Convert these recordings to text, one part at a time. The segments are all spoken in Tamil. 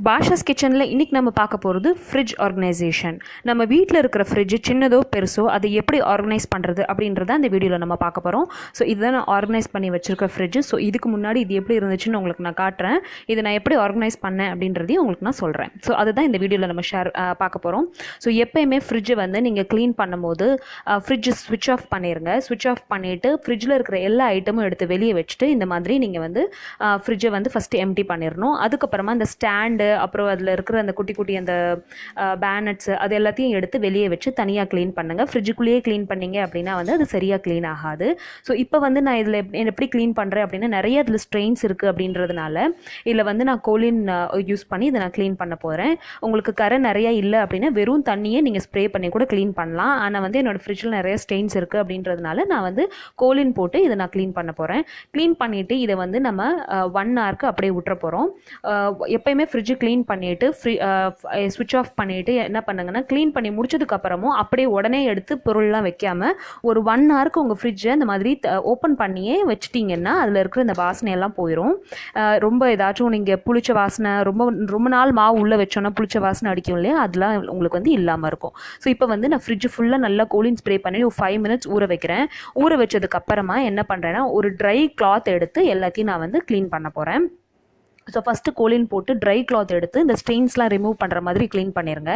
பாஷாஸ் கிச்சனில் இன்றைக்கி நம்ம பார்க்க போகிறது ஃப்ரிட்ஜ் ஆர்கனைசேஷன். நம்ம வீட்டில் இருக்கிற ஃப்ரிட்ஜ் சின்னதோ பெருசோ அதை எப்படி ஆர்கனைஸ் பண்ணுறது அப்படின்றத அந்த வீடியோவில் நம்ம பார்க்க போகிறோம். ஸோ இதுதான் நான் ஆர்கனைஸ் பண்ணி வச்சுருக்க ஃப்ரிட்ஜ். ஸோ இதுக்கு முன்னாடி இது எப்படி இருந்துச்சுன்னு உங்களுக்கு நான் காட்டுறேன். இதை நான் எப்படி ஆர்கனைஸ் பண்ணேன் அப்படின்றதையும் உங்களுக்கு நான் சொல்கிறேன். ஸோ அதுதான் இந்த வீடியோவில் நம்ம பார்க்க போகிறோம். ஸோ எப்போயுமே ஃப்ரிட்ஜை வந்து நீங்கள் க்ளீன் பண்ணும்போது ஃப்ரிட்ஜ் ஸ்விட்ச் ஆஃப் பண்ணிடுங்க. ஸ்விட்ச் ஆஃப் பண்ணிவிட்டு ஃப்ரிட்ஜில் இருக்கிற எல்லா ஐட்டமும் எடுத்து வெளியே வச்சுட்டு இந்த மாதிரி நீங்கள் வந்து ஃப்ரிட்ஜை வந்து ஃபஸ்ட்டு எம்டி பண்ணிடணும். அதுக்கப்புறமா இந்த ஸ்டாண்டு அப்புறம் அதில் இருக்கிற அந்த குட்டி குட்டி அந்த பேனட்ஸ் அது எல்லாத்தையும் எடுத்து வெளியே வச்சு தனியாக க்ளீன் பண்ணுங்கள். ஃப்ரிட்ஜுக்குள்ளேயே க்ளீன் பண்ணிங்க அப்படின்னா வந்து அது சரியாக க்ளீன் ஆகாது. ஸோ இப்போ வந்து நான் இதில் எப்படி க்ளீன் பண்ணுறேன் அப்படின்னா நிறைய அதில் ஸ்ட்ரெயின்ஸ் இருக்குது அப்படின்றதுனால இதில் வந்து நான் கோலின் யூஸ் பண்ணி இதை நான் க்ளீன் பண்ண போகிறேன். உங்களுக்கு கரை நிறையா இல்லை அப்படின்னா வெறும் தண்ணியே நீங்கள் ஸ்ப்ரே பண்ணி கூட க்ளீன் பண்ணலாம். ஆனால் வந்து என்னோடய ஃப்ரிட்ஜில் நிறைய ஸ்ட்ரெயின்ஸ் இருக்குது அப்படின்றதுனால நான் வந்து கோலின் போட்டு இதை நான் க்ளீன் பண்ண போகிறேன். க்ளீன் பண்ணிவிட்டு இதை வந்து நம்ம 1 ஹவருக்கு அப்படியே விட்டுற போகிறோம். எப்போயுமே ஃப்ரிட்ஜு க்ளீன் பண்ணிவிட்டு ஸ்விட்ச் ஆஃப் பண்ணிவிட்டு என்ன பண்ணுங்கன்னா க்ளீன் பண்ணி முடிச்சதுக்கப்புறமும் அப்படியே உடனே எடுத்து பொருள்லாம் வைக்காமல் ஒரு 1 ஹவருக்கு உங்கள் ஃப்ரிட்ஜை இந்த மாதிரி ஓப்பன் பண்ணியே வச்சிட்டிங்கன்னா அதில் இருக்கிற இந்த வாசனையெல்லாம் போயிடும். ரொம்ப ஏதாச்சும் நீங்கள் புளிச்ச வாசனை ரொம்ப நாள் மாவு உள்ளே வச்சோன்னா புளிச்ச வாசனை அடிக்கும் இல்லையா, அதெல்லாம் உங்களுக்கு வந்து இல்லாமல் இருக்கும். ஸோ இப்போ வந்து நான் ஃப்ரிட்ஜ் ஃபுல்லாக நல்லா கோலின் ஸ்ப்ரே பண்ணி ஒரு 5 மினிட்ஸ் ஊற வைக்கிறேன். ஊற வச்சதுக்கப்புறமா என்ன பண்ணுறேன்னா ஒரு ட்ரை கிளாத் எடுத்து எல்லாத்தையும் நான் வந்து க்ளீன் பண்ண போகிறேன். ஸோ ஃபஸ்ட்டு கோலின் போட்டு ட்ரை கிளாத் எடுத்து இந்த ஸ்டெயின்ஸ்லாம் ரிமூவ் பண்ணுற மாதிரி க்ளீன் பண்ணிடுங்க.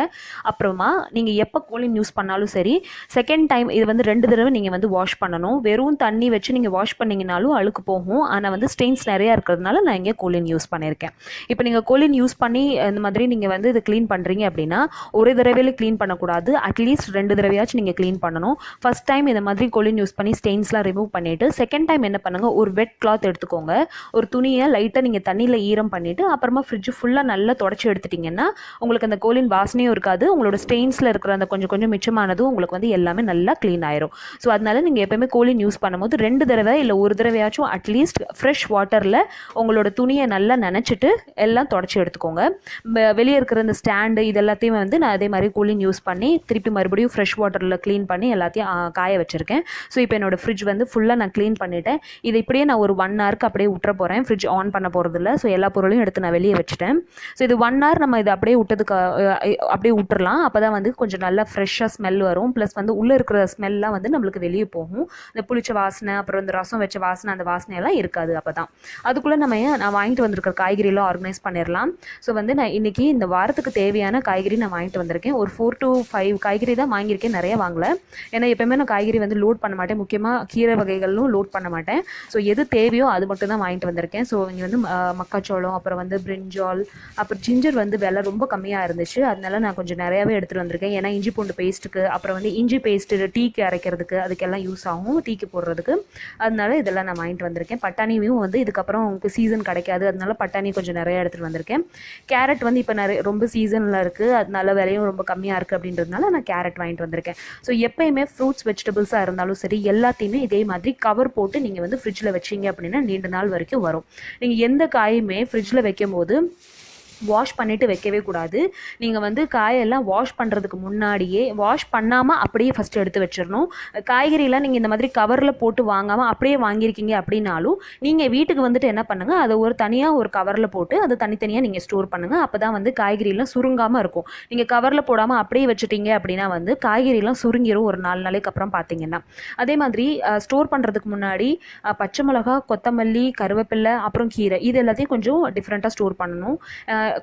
அப்புறமா நீங்கள் எப்போ கோலின் யூஸ் பண்ணாலும் சரி செகண்ட் டைம் இது வந்து 2 தடவை நீங்கள் வந்து வாஷ் பண்ணணும். வெறும் தண்ணி வச்சு நீங்கள் வாஷ் பண்ணிங்கனாலும் அழுக்கு போகும். ஆனால் வந்து ஸ்டெயின்ஸ் நிறையா இருக்கிறதுனால நான் இங்கே கோலின் யூஸ் பண்ணியிருக்கேன். இப்போ நீங்கள் கோலின் யூஸ் பண்ணி இந்த மாதிரி நீங்கள் வந்து இது க்ளீன் பண்ணுறீங்க அப்படின்னா ஒரு தடவையில் க்ளீன் பண்ணக்கூடாது, அட்லீஸ்ட் 2 தடவையாச்சும் நீங்கள் க்ளீன் பண்ணணும். ஃபஸ்ட் டைம் இந்த மாதிரி கோலின் யூஸ் பண்ணி ஸ்டெயின்ஸ்லாம் ரிமூவ் பண்ணிவிட்டு செகண்ட் டைம் என்ன பண்ணுங்கள், ஒரு வெட் கிளாத் எடுத்துக்கோங்க. ஒரு துணியை லைட்டாக நீங்கள் தண்ணியில் பண்ணிவிட்டு அப்புறமா ஃப்ரிட்ஜ் ஃபுல்லாக நல்லா தொடச்சி எடுத்துட்டிங்கன்னா உங்களுக்கு அந்த கோலின் வாசனையும் இருக்காது. உங்களோட ஸ்டெயின்ஸில் இருக்கிற அந்த கொஞ்சம் கொஞ்சம் மிச்சமானதும் உங்களுக்கு வந்து எல்லாமே நல்லா க்ளீன் ஆயிரும். ஸோ அதனால நீங்கள் எப்போயுமே கோலின் யூஸ் பண்ணும்போது 2 தடவை இல்லை ஒரு தடவையாச்சும் அட்லீஸ்ட் ஃப்ரெஷ் வாட்டரில் உங்களோட துணியை நல்லா நனைச்சிட்டு எல்லாம் தொடச்சி எடுத்துக்கோங்க. வெளியே இருக்கிற இந்த ஸ்டாண்டு இது எல்லாத்தையும் வந்து நான் அதே மாதிரி கோலின் யூஸ் பண்ணி திருப்பி மறுபடியும் ஃப்ரெஷ் வாட்டரில் க்ளீன் பண்ணி எல்லாத்தையும் காய வச்சுருக்கேன். ஸோ இப்போ என்னோடய ஃப்ரிட்ஜ் வந்து ஃபுல்லாக நான் க்ளீன் பண்ணிவிட்டேன். இதை இப்படியே நான் ஒரு 1 ஹவருக்கு அப்படியே விட்டுற போகிறேன். ஃப்ரிட்ஜ் ஆன் பண்ண போகிறதில்ல. ஸோ எல்லா பொருளையும் எடுத்து நான் வெளியே வச்சுட்டேன். ஸோ இது 1 ஹவர் நம்ம இதை அப்படியே அப்படியே விட்டுறலாம். அப்போ தான் வந்து கொஞ்சம் நல்லா ஃப்ரெஷ்ஷாக ஸ்மெல் வரும். ப்ளஸ் வந்து உள்ளே இருக்கிற ஸ்மெல்லாம் வந்து நம்மளுக்கு வெளியே போகும். இந்த புளிச்ச வாசனை அப்புறம் இந்த ரசம் வச்ச வாசனை அந்த வாசனையெல்லாம் இருக்காது. அப்போ தான் அதுக்குள்ளே நான் வாங்கிட்டு வந்திருக்கிற காய்கறியெல்லாம் ஆர்கனைஸ் பண்ணிடலாம். ஸோ வந்து நான் இன்றைக்கி இந்த வாரத்துக்கு தேவையான காய்கறி நான் வாங்கிட்டு வந்திருக்கேன். ஒரு 4 to 5 காய்கறி தான் வாங்கியிருக்கேன், நிறைய வாங்கலை. ஏன்னா எப்போயுமே நான் காய்கறி வந்து லோட் பண்ண மாட்டேன், முக்கியமாக கீரை வகைகளும் லோட் பண்ண மாட்டேன். ஸோ எது தேவையோ அது மட்டும் தான் வாங்கிட்டு வந்திருக்கேன். ஸோ இங்கே வந்து மக்காச்சோளம் அப்புறம் வந்து பிரிஞ்சால் அப்புறம் ஜிஞ்சர் வந்து விலை ரொம்ப கம்மியாக இருந்துச்சு. அதனால நான் கொஞ்சம் நிறையாவே எடுத்துகிட்டு வந்திருக்கேன். ஏன்னா இஞ்சி பூண்டு பேஸ்ட்டுக்கு அப்புறம் வந்து இஞ்சி பேஸ்ட்டு டீக்கு அரைக்கிறதுக்கு அதுக்கெல்லாம் யூஸ் ஆகும், டீக்கு போடுறதுக்கு. அதனால இதெல்லாம் நான் வாங்கிட்டு வந்திருக்கேன். பட்டாணியும் வந்து இதுக்கப்புறம் உங்களுக்கு சீசன் கிடைக்காது, அதனால பட்டாணி கொஞ்சம் நிறையா எடுத்துகிட்டு வந்திருக்கேன். கேரட் வந்து இப்போ ரொம்ப சீசனில் இருக்குது, அதனால விலையும் ரொம்ப கம்மியாக இருக்குது அப்படின்றதுனால நான் கேரட் வாங்கிட்டு வந்திருக்கேன். ஸோ எப்போயுமே ஃப்ரூட்ஸ் வெஜிடபிள்ஸாக இருந்தாலும் சரி எல்லாத்தையுமே இதே மாதிரி கவர் போட்டு நீங்கள் வந்து ஃப்ரிட்ஜில் வச்சிங்க அப்படின்னா நீண்ட நாள் வரைக்கும் வரும். நீங்கள் எந்த காயுமே ஃப்ரிட்ஜில் வைக்கும் போது வாஷ் பண்ணிவிட்டு வைக்கவே கூடாது. நீங்கள் வந்து காயெல்லாம் வாஷ் பண்ணுறதுக்கு முன்னாடியே வாஷ் பண்ணாமல் அப்படியே ஃபஸ்ட்டு எடுத்து வச்சிடணும். காய்கறியெல்லாம் நீங்கள் இந்த மாதிரி கவரில் போட்டு வாங்காமல் அப்படியே வாங்கியிருக்கீங்க அப்படின்னாலும் நீங்கள் வீட்டுக்கு வந்துட்டு என்ன பண்ணுங்கள், அதை தனியாக ஒரு கவரில் போட்டு அதை தனித்தனியாக நீங்கள் ஸ்டோர் பண்ணுங்கள். அப்போ தான் வந்து காய்கறியெல்லாம் சுருங்காமல் இருக்கும். நீங்கள் கவரில் போடாமல் அப்படியே வச்சுட்டீங்க அப்படின்னா வந்து காய்கறியெல்லாம் சுருங்கிடும் ஒரு 4 நாளைக்கு அப்புறம் பார்த்தீங்கன்னா. அதே மாதிரி ஸ்டோர் பண்ணுறதுக்கு முன்னாடி பச்சை மிளகா, கொத்தமல்லி, கருவேப்பிலை அப்புறம் கீரை இது எல்லாத்தையும் கொஞ்சம் டிஃப்ரெண்ட்டாக ஸ்டோர் பண்ணணும்.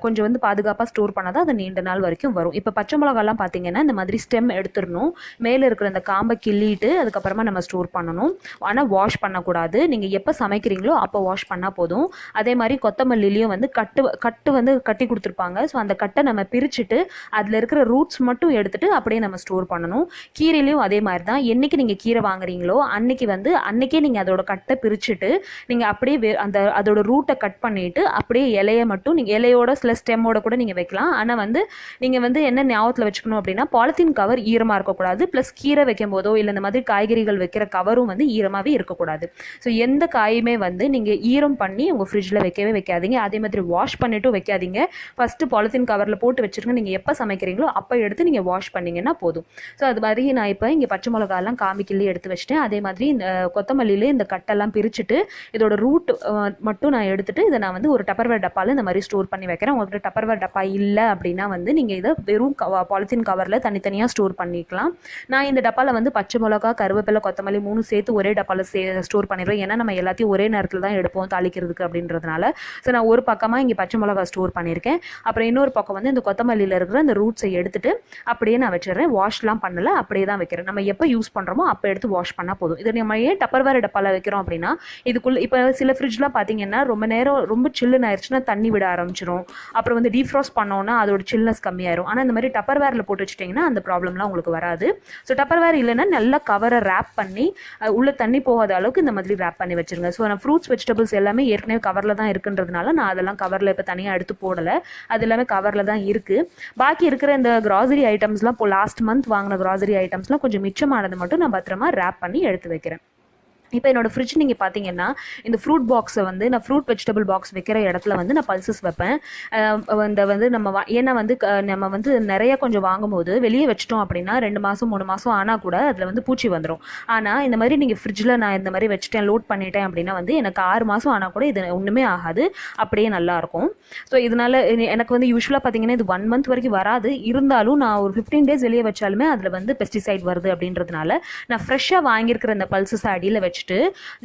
கொஞ்சம் வந்து பாதுகாப்பாக ஸ்டோர் பண்ணால் தான் அது நீண்ட நாள் வரைக்கும் வரும். இப்போ பச்சை மிளகாலாம் பார்த்தீங்கன்னா இந்த மாதிரி ஸ்டெம் எடுத்துடணும், மேலே இருக்கிற இந்த காம்பை கிள்ளிட்டு அதுக்கப்புறமா நம்ம ஸ்டோர் பண்ணணும். ஆனால் வாஷ் பண்ணக்கூடாது. நீங்கள் எப்போ சமைக்கிறீங்களோ அப்போ வாஷ் பண்ணால் போதும். அதே மாதிரி கொத்தமல்லிலையும் வந்து கட்டு வந்து கட்டி கொடுத்துருப்பாங்க. ஸோ அந்த கட்டை நம்ம பிரிச்சுட்டு அதில் இருக்கிற ரூட்ஸ் மட்டும் எடுத்துகிட்டு அப்படியே நம்ம ஸ்டோர் பண்ணணும். கீரையிலையும் அதே மாதிரி தான். என்றைக்கு நீங்கள் கீரை வாங்குறீங்களோ அன்னைக்கே நீங்கள் அதோட கட்டை பிரிச்சுட்டு நீங்கள் அப்படியே அதோட ரூட்டை கட் பண்ணிவிட்டு அப்படியே இலையை மட்டும் நீங்கள் இலையோட சில ஸ்டெம்மோட கூட நீங்கள் வைக்கலாம். ஆனால் வந்து நீங்கள் வந்து என்ன ஞாபகத்தில் வச்சுக்கணும் அப்படின்னா பாலித்தீன் கவர் ஈரமாக இருக்கக்கூடாது. ப்ளஸ் கீரை வைக்கும் போதோ இல்லை இந்த மாதிரி காய்கறிகள் வைக்கிற கவரும் வந்து ஈரமாகவே இருக்கக்கூடாது. ஸோ எந்த காயுமே வந்து நீங்கள் ஈரம் பண்ணி உங்கள் ஃப்ரிட்ஜில் வைக்கவே வைக்காதீங்க. அதே மாதிரி வாஷ் பண்ணிட்டும் வைக்காதீங்க. ஃபஸ்ட்டு பாலித்தீன் கவரில் போட்டு வச்சுருங்க. நீங்கள் எப்போ சமைக்கிறீங்களோ அப்போ எடுத்து நீங்கள் வாஷ் பண்ணிங்கன்னா போதும். ஸோ அது மாதிரி நான் இப்போ இங்கே பச்சை மிளகாலாம் காமிக்கிள்ளி எடுத்து வச்சுட்டேன். அதே மாதிரி இந்த கொத்தமல்லியிலே இந்த கட்டெல்லாம் பிரிச்சுட்டு இதோட ரூட் மட்டும் நான் எடுத்துகிட்டு இதை நான் வந்து ஒரு டப்பர்வேர் டப்பாவில் இந்த மாதிரி ஸ்டோர் பண்ணி வைக்கிறேன். வைக்கிறேன். உங்களுக்கு டப்பர்வேர் டப்பா இல்லை அப்படின்னா வந்து நீங்கள் இதை வெறும் பாலித்தீன் கவரில் தனித்தனியாக ஸ்டோர் பண்ணிக்கலாம். நான் இந்த டப்பாவில் வந்து பச்சை மிளகா, கருவேப்பிலை, கொத்தமல்லி 3 சேர்த்து ஒரே டப்பாவில் ஸ்டோர் பண்ணிடுவேன். ஏன்னா நம்ம எல்லாத்தையும் ஒரே நேரத்தில் தான் எடுப்போம் தாளிக்கிறதுக்கு அப்படின்றதுனால. ஸோ நான் ஒரு பக்கமாக இங்கே பச்சை மிளகா ஸ்டோர் பண்ணியிருக்கேன். அப்புறம் இன்னொரு பக்கம் வந்து இந்த கொத்தமல்லியில் இருக்கிற அந்த ரூட்ஸை எடுத்துட்டு அப்படியே நான் வச்சிடுறேன். வாஷ்லாம் பண்ணலை, அப்படியே தான் வைக்கிறேன். நம்ம எப்போ யூஸ் பண்ணுறோமோ அப்போ எடுத்து வாஷ் பண்ணால் போதும். இது நம்ம ஏன் டப்பர்வேர் டப்பாவில் வைக்கிறோம் அப்படின்னா, இதுக்குள்ளே இப்போ சில ஃப்ரிட்ஜ்லாம் பார்த்தீங்கன்னா ரொம்ப நேரம் ரொம்ப சில்லுன்னு ஆயிடுச்சுன்னா தண்ணி விட ஆரம்பிச்சிடும். அப்புறம் வந்து டீஃப்ராஸ்ட் பண்ணோன்னா அதோட சில்னஸ் கம்மியாயிரும். ஆனால் இந்த மாதிரி டப்பர்வேரில் போட்டு வச்சுட்டிங்கன்னா அந்த ப்ராப்ளம்லாம் உங்களுக்கு வராது. ஸோ டப்பர்வேர் இல்லைன்னா நல்லா கவரை ரேப் பண்ணி உள்ள தண்ணி போகாத அளவுக்கு இந்த மாதிரி ரேப் பண்ணி வச்சுருங்க. ஸோ நான் ஃப்ரூட்ஸ் வெஜிடபிள்ஸ் எல்லாமே ஏற்கனவே கவரில் தான் இருக்குன்றதுனால நான் அதெல்லாம் கவரில் இப்போ தனியாக எடுத்து போடலை. அது எல்லாமே கவரில் தான் இருக்குது. பாக்கி இருக்கிற இந்த கிராசரி ஐட்டம்ஸ்லாம் இப்போ லாஸ்ட் மந்த் வாங்கின கிராசரி ஐட்டம்ஸ்லாம் கொஞ்சம் மிச்சமானது மட்டும் நான் பத்திரமா ரேப் பண்ணி எடுத்து வைக்கிறேன். இப்போ என்னோடய ஃப்ரிட்ஜ் நீங்கள் பார்த்தீங்கன்னா இந்த ஃப்ரூட் பாக்ஸை வந்து நான் ஃப்ரூட் வெஜிடபிள் பாக்ஸ் வைக்கிற இடத்துல வந்து நான் பல்சஸ் வைப்பேன். இந்த வந்து ஏன்னா வந்து நம்ம வந்து நிறைய கொஞ்சம் வாங்கும்போது வெளியே வச்சிட்டோம் அப்படின்னா 2 மாதம் 3 மாதம் ஆனால் கூட அதில் வந்து பூச்சி வந்துடும். ஆனால் இந்த மாதிரி நீங்கள் ஃப்ரிட்ஜில் நான் இந்த மாதிரி வச்சுட்டேன், லோட் பண்ணிட்டேன் அப்படின்னா வந்து எனக்கு 6 மாதம் ஆனால் கூட இது ஒன்றுமே ஆகாது, அப்படியே நல்லாயிருக்கும். ஸோ இதனால் எனக்கு வந்து யூஸ்வலாக பார்த்தீங்கன்னா இது 1 மந்த் வரைக்கும் வராது. இருந்தாலும் நான் ஒரு 15 டேஸ் வெளியே வச்சாலுமே அதில் வந்து பெஸ்டிசைட் வருது அப்படின்றதுனால நான் ஃப்ரெஷ்ஷாக வாங்கியிருக்கிற இந்த பல்சஸ் அடியில் வச்சு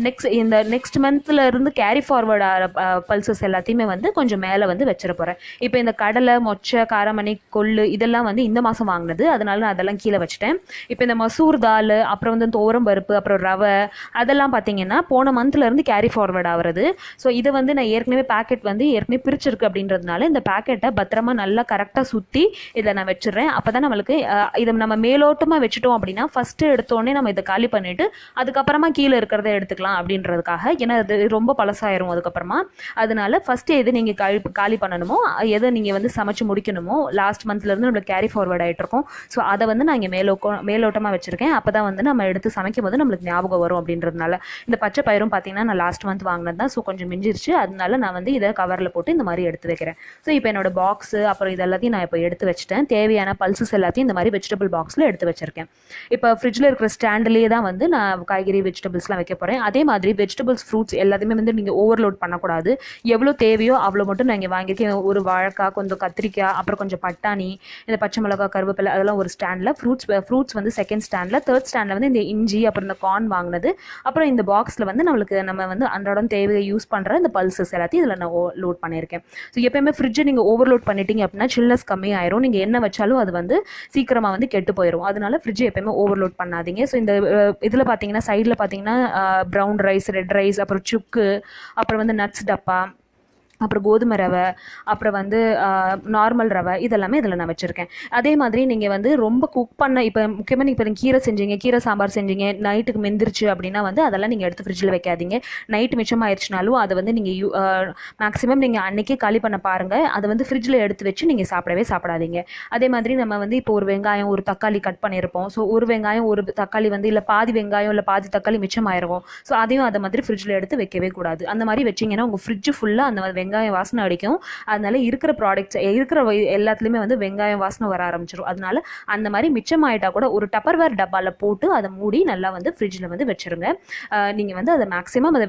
நெக்ஸ்ட் மந்த்ல இருந்து கேரி ஃபார்வர்ட் ஆகிற பல்சஸ் எல்லாத்தையுமே வந்து கொஞ்சம் மேலே வந்து வச்சிட போகிறேன். இப்போ இந்த கடலை, மொச்சை, காரமணி, கொள்ளு இதெல்லாம் வந்து இந்த மாதம் வாங்கினது, அதனால நான் அதெல்லாம் கீழே வச்சுட்டேன். இப்போ இந்த மசூர் தால், அப்புறம் வந்து துவரம் பருப்பு, அப்புறம் ரவை அதெல்லாம் பார்த்தீங்கன்னா போன மந்த்ல இருந்து கேரி ஃபார்வர்ட் ஆகிறது. ஸோ இதை வந்து நான் ஏற்கனவே பேக்கெட் வந்து ஏற்கனவே பிரிச்சிருக்கு அப்படின்றதுனால இந்த பேக்கெட்டை பத்திரமா நல்லா கரெக்டாக சுற்றி இதை நான் வச்சிடுறேன். அப்போ தான் நம்மளுக்கு இதை நம்ம மேலோட்டமாக வச்சுட்டோம் அப்படின்னா ஃபஸ்ட்டு எடுத்தோடனே நம்ம இதை காலி பண்ணிவிட்டு அதுக்கப்புறமா கீழே இருக்கிறத எடுத்துக்கலாம் அப்படின்றதுக்காக. ஏன்னா அது ரொம்ப பழசாயிரும் அதுக்கப்புறமா. அதனால ஃபஸ்ட்டு எது நீங்கள் காலி பண்ணணுமோ, எதை நீங்கள் வந்து சமைச்சு முடிக்கணுமோ லாஸ்ட் மந்த்லேருந்து நம்மளுக்கு கேரி ஃபார்வர்ட் ஆகிட்டு இருக்கும். ஸோ அதை வந்து நான் இங்கே மேலோட்டமாக வச்சுருக்கேன். அப்போ தான் வந்து நம்ம எடுத்து சமைக்கும் போது நம்மளுக்கு ஞாபகம் வரும் அப்படின்றதுனால. இந்த பச்சை பயிரும் பார்த்தீங்கன்னா நான் லாஸ்ட் மந்த் வாங்கினது தான். ஸோ கொஞ்சம் மிஞ்சிருச்சு, அதனால நான் வந்து இதை கவரில் போட்டு இந்த மாதிரி எடுத்து வைக்கிறேன். ஸோ இப்போ என்னோட பாக்ஸு அப்புறம் இது எல்லாத்தையும் நான் இப்போ எடுத்து வச்சுட்டேன். தேவையான பல்சஸ் எல்லாத்தையும் இந்த மாதிரி வெஜிடபிள் பாக்ஸில் எடுத்து வச்சுருக்கேன். இப்போ ஃப்ரிட்ஜில் இருக்கிற ஸ்டாண்ட்லேயே தான் வந்து நான் காய்கறி வெஜிடபிள்ஸ்லாம் வைக்க போகிறேன். அதே மாதிரி வெஜிடபிள்ஸ், ஃப்ரூட்ஸ் எல்லாத்தையுமே வந்து நீங்கள் ஓவர்லோட் பண்ணக்கூடாது. எவ்வளோ தேவையோ அவ்வளோ மட்டும் நான் இங்கே வாங்கியிருக்கேன். ஒரு வாழைக்காய், கொஞ்சம் கத்திரிக்காய், அப்புறம் கொஞ்சம் பட்டாணி, இந்த பச்சை மிளகா, கருவேப்பிலை அதெல்லாம் ஒரு ஸ்டாண்டில், ஃப்ரூட்ஸ் வந்து செகண்ட் ஸ்டாண்டில், தேர்ட் ஸ்டாண்டில் வந்து இந்த இஞ்சி, அப்புறம் இந்த கார்ன் வாங்கினது, அப்புறம் இந்த பாக்ஸில் வந்து நம்ம வந்து அன்றாடம் தேவையை யூஸ் பண்ணுற இந்த பல்சஸ் எல்லாத்தையும் இதில் நான் லோட் பண்ணியிருக்கேன். ஸோ எப்போயுமே ஃப்ரிட்ஜை நீங்கள் ஓவர்லோட் பண்ணிட்டீங்க அப்படின்னா சில்னஸ் கம்மியாயிரும். நீங்கள் என்ன வச்சாலும் அது வந்து சீக்கிரமாக வந்து கெட்டு போயிடும். அதனால ஃப்ரிட்ஜை எப்போயுமே ஓவர்லோட் பண்ணாதீங்க. ஸோ இந்த இதில் பார்த்தீங்கன்னா சைடில் பார்த்தீங்கன்னா ப்ரௌன் ரைஸ், ரெட் ரைஸ், அப்புறம் சுக்கு, அப்புறம் வந்து நட்ஸ் டப்பா, அப்புறம் கோதுமை ரவை, அப்புறம் வந்து நார்மல் ரவை இதெல்லாமே இதில் நான் வச்சுருக்கேன். அதே மாதிரி நீங்கள் வந்து ரொம்ப குக் பண்ண இப்போ முக்கியமாக நீங்கள் இப்போ கீரை செஞ்சீங்க, கீரை சாம்பார் செஞ்சீங்க, நைட்டுக்கு மெந்திருச்சு அப்படின்னா வந்து அதெல்லாம் நீங்கள் எடுத்து ஃப்ரிட்ஜில் வைக்காதீங்க. நைட்டு மிச்சமாயிருச்சுனாலும் அதை வந்து நீங்கள் மேக்ஸிமம் நீங்கள் அன்றைக்கே காலி பண்ண பாருங்கள். அதை வந்து ஃப்ரிட்ஜில் எடுத்து வச்சு நீங்கள் சாப்பிடாதீங்க. அதே மாதிரி நம்ம வந்து இப்போ ஒரு வெங்காயம், ஒரு தக்காளி கட் பண்ணியிருப்போம். ஸோ ஒரு வெங்காயம், ஒரு தக்காளி வந்து இல்லை பாதி வெங்காயம் இல்லை பாதி தக்காளி மிச்சமாயிருக்கும். ஸோ அதையும் அதை மாதிரி ஃப்ரிட்ஜில் எடுத்து வைக்கவே கூடாது. அந்த மாதிரி வச்சிங்கன்னா உங்கள் ஃப்ரிட்ஜு ஃபுல்லாக அந்த வெங்காயம் வாசனை அடிக்கும். அதனால இருக்கிற ப்ராடக்ட்ஸ் இருக்கிற எல்லாத்துலேயுமே வந்து வெங்காயம் வாசனை வர ஆரம்பிச்சிடும். அதனால அந்த மாதிரி மிச்சமாயிட்டா கூட ஒரு டப்பர்வேர் டப்பாவில் போட்டு அதை மூடி நல்லா வந்து ஃப்ரிட்ஜில் வந்து வச்சுருங்க. நீங்கள் வந்து அதை மேக்ஸிமம் அதை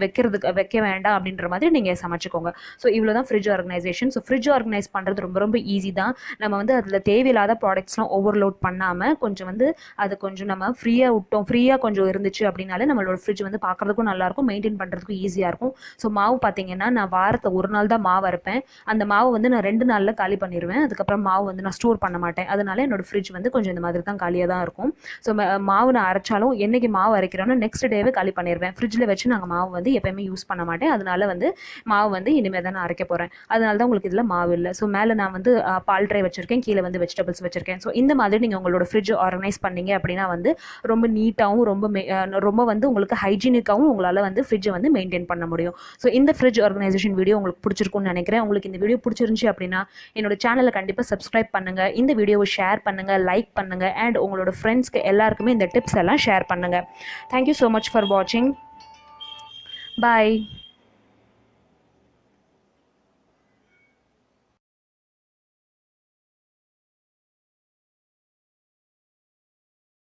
வைக்க வேண்டாம் அப்படின்ற மாதிரி நீங்கள் சமைச்சிக்கோங்க. ஸோ இவ்வளோ தான் fridge organisation. So fridge organise பண்ணுறது ரொம்ப ரொம்ப ஈஸி தான். நம்ம வந்து அதில் தேவையில்லாத ப்ராடக்ட்ஸ்லாம் ஓவர்லோட் பண்ணாமல் கொஞ்சம் வந்து அது கொஞ்சம் நம்ம ஃப்ரீயாக கொஞ்சம் இருந்துச்சு அப்படின்னாலே நம்மளோட ஃப்ரிட்ஜ் வந்து பார்க்குறதுக்கும் நல்லாயிருக்கும், மெயின்டைன் பண்ணுறதுக்கும் ஈஸியாக இருக்கும். ஸோ மாவு பார்த்தீங்கன்னா நான் வாரத்தை ஒரு நாள் தான் மாவு அரைப்பேன். அந்த மாவு வந்து நான் 2 நாளில் காலி பண்ணிடுவேன். அதுக்கப்புறம் மாவு வந்து நான் ஸ்டோர் பண்ண மாட்டேன். அதனால என்னோட ஃப்ரிட்ஜ் வந்து கொஞ்சம் இந்த மாதிரி தான் காலியாக தான் இருக்கும். ஸோ மாவு நான் அரைச்சாலும் என்னைக்கு மாவு அரைக்கிறோன்னா நெக்ஸ்ட் டேவே காலி பண்ணிடுவேன். ஃப்ரிட்ஜில் வச்சு நாங்கள் மாவு வந்து எப்போயுமே யூஸ் பண்ண மாட்டேன். அதனால வந்து மாவு வந்து இனிமேல் தான் நான் அரைக்க போகிறேன். அதனால தான் உங்களுக்கு இதில் மாவு இல்லை. ஸோ மேலே நான் வந்து பால் ட்ரை வச்சுருக்கேன், கீழே வந்து வெஜிடபிள்ஸ் வச்சுருக்கேன். ஸோ இந்த மாதிரி நீங்கள் உங்களோட ஃப்ரிட்ஜ் ஆர்கனைஸ் பண்ணீங்க அப்படின்னா வந்து ரொம்ப நீட்டாகவும் ரொம்ப வந்து உங்களுக்கு ஹைஜீனிக்காகவும் உங்களால் வந்து ஃப்ரிட்ஜை வந்து மெயின்டைன் பண்ண முடியும். ஸோ இந்த ஃப்ரிட்ஜ் ஆர்கனைசேஷன் வீடியோ உங்களுக்கு பிடிச்சிருக்கும்னு நினைக்கிறேன். உங்களுக்கு இந்த வீடியோ பிடிச்சிருந்துச்சு அப்படின்னா என்னோட சேனலை கண்டிப்பாக சப்ஸ்கிரைப் பண்ணுங்கள், இந்த வீடியோவை ஷேர் பண்ணுங்கள், லைக் பண்ணுங்கள், அண்ட் உங்களோட ஃப்ரெண்ட்ஸ்க்கு எல்லாருக்குமே இந்த டிப்ஸ் எல்லாம் ஷேர் பண்ணுங்கள். தேங்க்யூ ஸோ மச் ஃபார் வாட்சிங். பாய்.